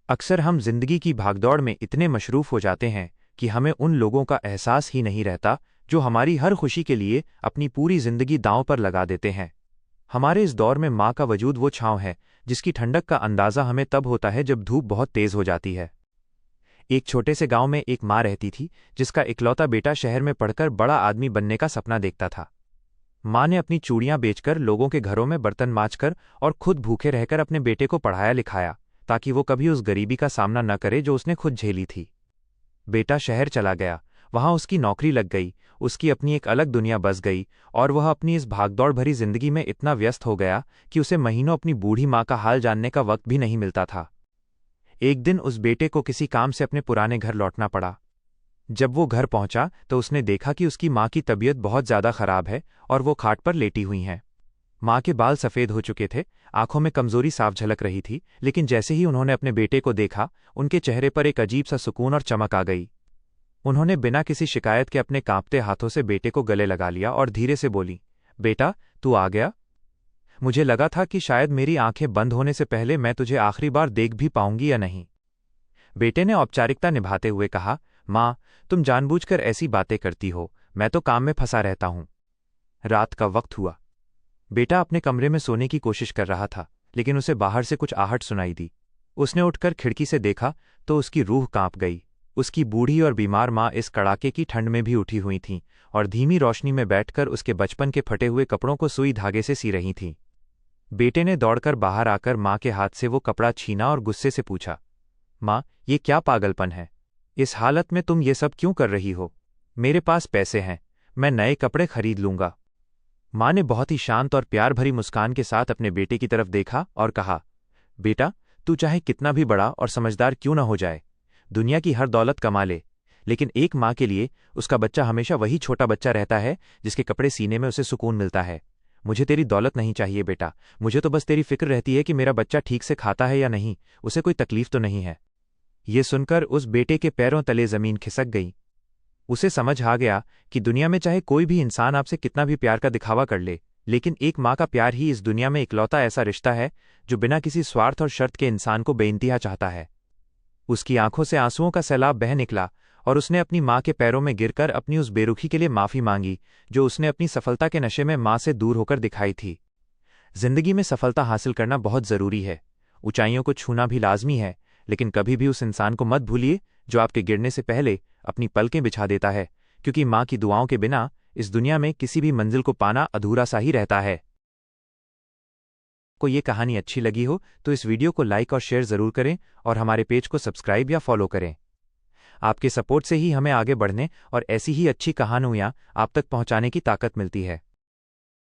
अक्सर हम जिंदगी की भागदौड़ में इतने मशरूफ हो जाते हैं कि हमें उन लोगों का एहसास ही नहीं रहता जो हमारी हर खुशी के लिए अपनी पूरी जिंदगी दांव पर लगा देते हैं। हमारे इस दौर में माँ का वजूद वो छांव है जिसकी ठंडक का अंदाज़ा हमें तब होता है जब धूप बहुत तेज हो जाती है। एक छोटे से गांव में एक माँ रहती थी जिसका इकलौता बेटा शहर में पढ़कर बड़ा आदमी बनने का सपना देखता था। माँ ने अपनी चूड़ियां बेचकर लोगों के घरों में बर्तन मांजकर और खुद भूखे रहकर अपने बेटे को पढ़ाया लिखाया ताकि वो कभी उस गरीबी का सामना न करे जो उसने खुद झेली थी। बेटा शहर चला गया, वहां उसकी नौकरी लग गई, उसकी अपनी एक अलग दुनिया बस गई और वह अपनी इस भागदौड़ भरी जिंदगी में इतना व्यस्त हो गया कि उसे महीनों अपनी बूढ़ी माँ का हाल जानने का वक्त भी नहीं मिलता था। एक दिन उस बेटे को किसी काम से अपने पुराने घर लौटना पड़ा। जब वो घर पहुंचा तो उसने देखा कि उसकी माँ की तबीयत बहुत ज्यादा खराब है और वो खाट पर लेटी हुई हैं। माँ के बाल सफ़ेद हो चुके थे, आंखों में कमजोरी साफ झलक रही थी, लेकिन जैसे ही उन्होंने अपने बेटे को देखा उनके चेहरे पर एक अजीब सा सुकून और चमक आ गई। उन्होंने बिना किसी शिकायत के अपने कांपते हाथों से बेटे को गले लगा लिया और धीरे से बोली, बेटा तू आ गया। मुझे लगा था कि शायद मेरी आंखें बंद होने से पहले मैं तुझे आखिरी बार देख भी पाऊंगी या नहीं। बेटे ने औपचारिकता निभाते हुए कहा, माँ तुम जानबूझकर ऐसी बातें करती हो, मैं तो काम में फंसा रहता हूं। रात का वक्त हुआ। बेटा अपने कमरे में सोने की कोशिश कर रहा था, लेकिन उसे बाहर से कुछ आहट सुनाई दी। उसने उठकर खिड़की से देखा तो उसकी रूह कांप गई। उसकी बूढ़ी और बीमार माँ इस कड़ाके की ठंड में भी उठी हुई थीं और धीमी रोशनी में बैठकर उसके बचपन के फटे हुए कपड़ों को सुई धागे से सी रही थीं। बेटे ने दौड़कर बाहर आकर माँ के हाथ से वो कपड़ा छीना और गुस्से से पूछा, माँ ये क्या पागलपन है? इस हालत में तुम ये सब क्यों कर रही हो? मेरे पास पैसे हैं, मैं नए कपड़े खरीद लूंगा। माँ ने बहुत ही शांत और प्यार भरी मुस्कान के साथ अपने बेटे की तरफ देखा और कहा, बेटा तू चाहे कितना भी बड़ा और समझदार क्यों न हो जाए, दुनिया की हर दौलत कमा ले, लेकिन एक माँ के लिए उसका बच्चा हमेशा वही छोटा बच्चा रहता है जिसके कपड़े सीने में उसे सुकून मिलता है। मुझे तेरी दौलत नहीं चाहिए बेटा, मुझे तो बस तेरी फिक्र रहती है कि मेरा बच्चा ठीक से खाता है या नहीं, उसे कोई तकलीफ तो नहीं है। ये सुनकर उस बेटे के पैरों तले जमीन खिसक गई। उसे समझ आ गया कि दुनिया में चाहे कोई भी इंसान आपसे कितना भी प्यार का दिखावा कर ले, लेकिन एक माँ का प्यार ही इस दुनिया में इकलौता ऐसा रिश्ता है जो बिना किसी स्वार्थ और शर्त के इंसान को बेइंतहा चाहता है। उसकी आंखों से आंसुओं का सैलाब बह निकला और उसने अपनी माँ के पैरों में गिरकर अपनी उस बेरुखी के लिए माफ़ी मांगी जो उसने अपनी सफलता के नशे में माँ से दूर होकर दिखाई थी। जिंदगी में सफलता हासिल करना बहुत ज़रूरी है, ऊंचाइयों को छूना भी लाजमी है, लेकिन कभी भी उस इंसान को मत भूलिए जो आपके गिरने से पहले अपनी पलकें बिछा देता है, क्योंकि माँ की दुआओं के बिना इस दुनिया में किसी भी मंजिल को पाना अधूरा सा ही रहता है। को ये कहानी अच्छी लगी हो तो इस वीडियो को लाइक और शेयर ज़रूर करें और हमारे पेज को सब्सक्राइब या फॉलो करें। आपके सपोर्ट से ही हमें आगे बढ़ने और ऐसी ही अच्छी कहानियाँ आप तक पहुँचाने की ताकत मिलती है।